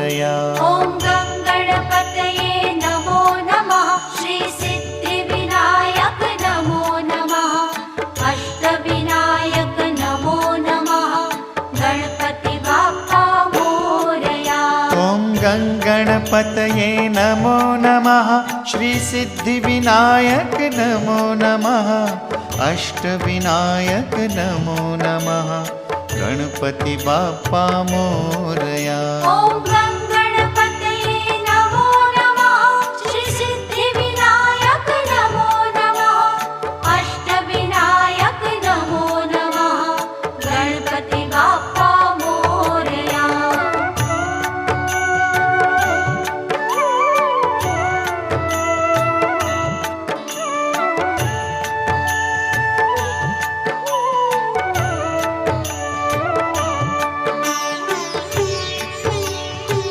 मोरया। ॐ गणपतये नमो नमः। श्री सिद्धिविनायक नमो नमः। अष्टविनायक नमो नमः। गणपति बाप्पा मोरया। ॐ गणपतये नमो नमः। श्री सिद्धिविनायक नमो नमः। अष्टविनायक नमो नमः। गणपति बाप्पा मोरया। ॐ